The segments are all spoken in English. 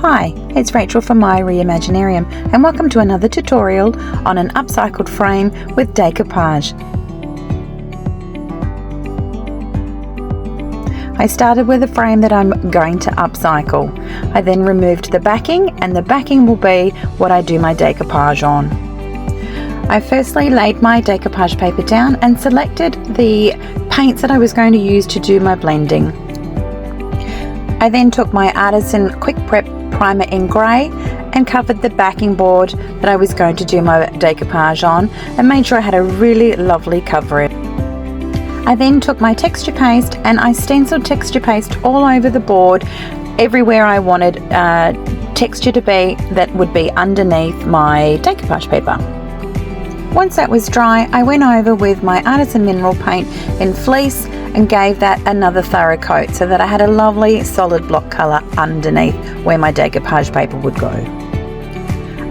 Hi, it's Rachel from My Reimaginarium and welcome to another tutorial on an upcycled frame with decoupage. I started with a frame that I'm going to upcycle. I then removed the backing, and the backing will be what I do my decoupage on. I firstly laid my decoupage paper down and selected the paints that I was going to use to do my blending. I then took my Artisan Quick Prep primer in grey and covered the backing board that I was going to do my decoupage on and made sure I had a really lovely coverage. I then took my texture paste and I stenciled texture paste all over the board, everywhere I wanted texture to be that would be underneath my decoupage paper. Once that was dry, I went over with my Artisan Mineral Paint in fleece and gave that another thorough coat so that I had a lovely solid block colour underneath where my decoupage paper would go.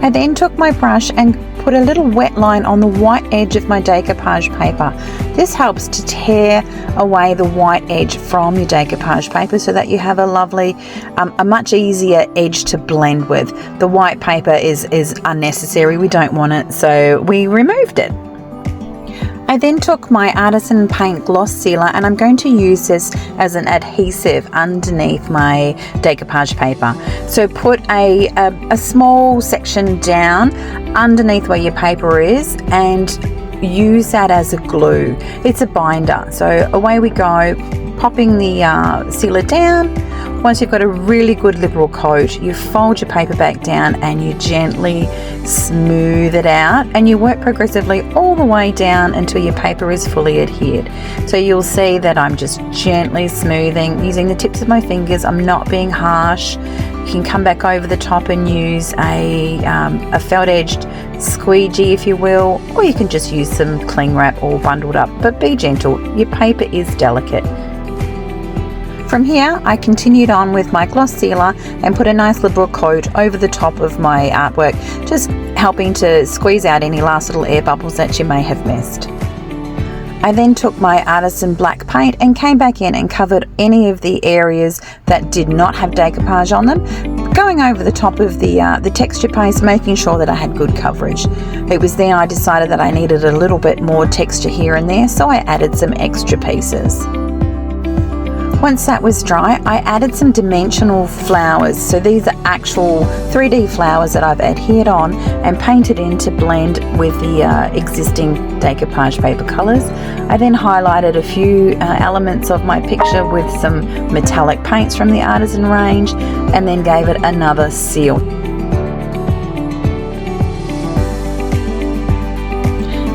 I then took my brush and put a little wet line on the white edge of my decoupage paper. This helps to tear away the white edge from your decoupage paper so that you have a lovely, a much easier edge to blend with. The white paper is unnecessary, we don't want it, so we removed it. I then took my Artisan Paint Gloss Sealer and I'm going to use this as an adhesive underneath my decoupage paper. So put a small section down underneath where your paper is and use that as a glue. It's a binder. So away we go, popping the sealer down. Once you've got a really good liberal coat, you fold your paper back down and you gently smooth it out, and you work progressively all the way down until your paper is fully adhered. So you'll see that I'm just gently smoothing using the tips of my fingers. I'm not being harsh. You can come back over the top and use a felt edged squeegee if you will, or you can just use some cling wrap all bundled up, but be gentle, your paper is delicate. From here, I continued on with my gloss sealer and put a nice liberal coat over the top of my artwork, just helping to squeeze out any last little air bubbles that you may have missed. I then took my Artisan black paint and came back in and covered any of the areas that did not have decoupage on them, going over the top of the texture paste, making sure that I had good coverage. It was then I decided that I needed a little bit more texture here and there, so I added some extra pieces. Once that was dry, I added some dimensional flowers. So these are actual 3D flowers that I've adhered on and painted in to blend with the existing decoupage paper colours. I then highlighted a few elements of my picture with some metallic paints from the Artisan range and then gave it another seal.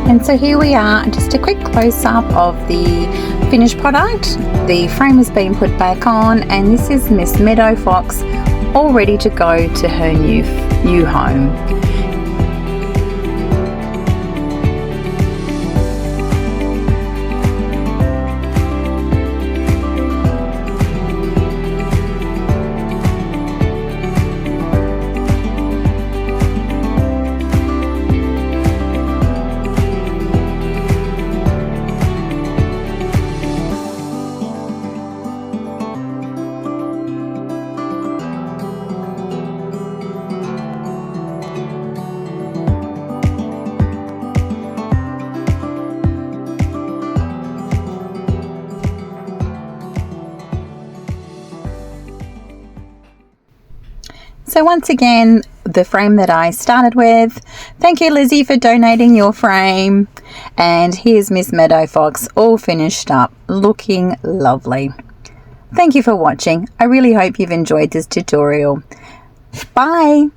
And so here we are, just a quick close-up of the finished product. The frame has been put back on and this is Miss Meadow Fox all ready to go to her new home. So once again, the frame that I started with. Thank you, Lizzie, for donating your frame. And here's Miss Meadow Fox all finished up, looking lovely. Thank you for watching. I really hope you've enjoyed this tutorial. Bye!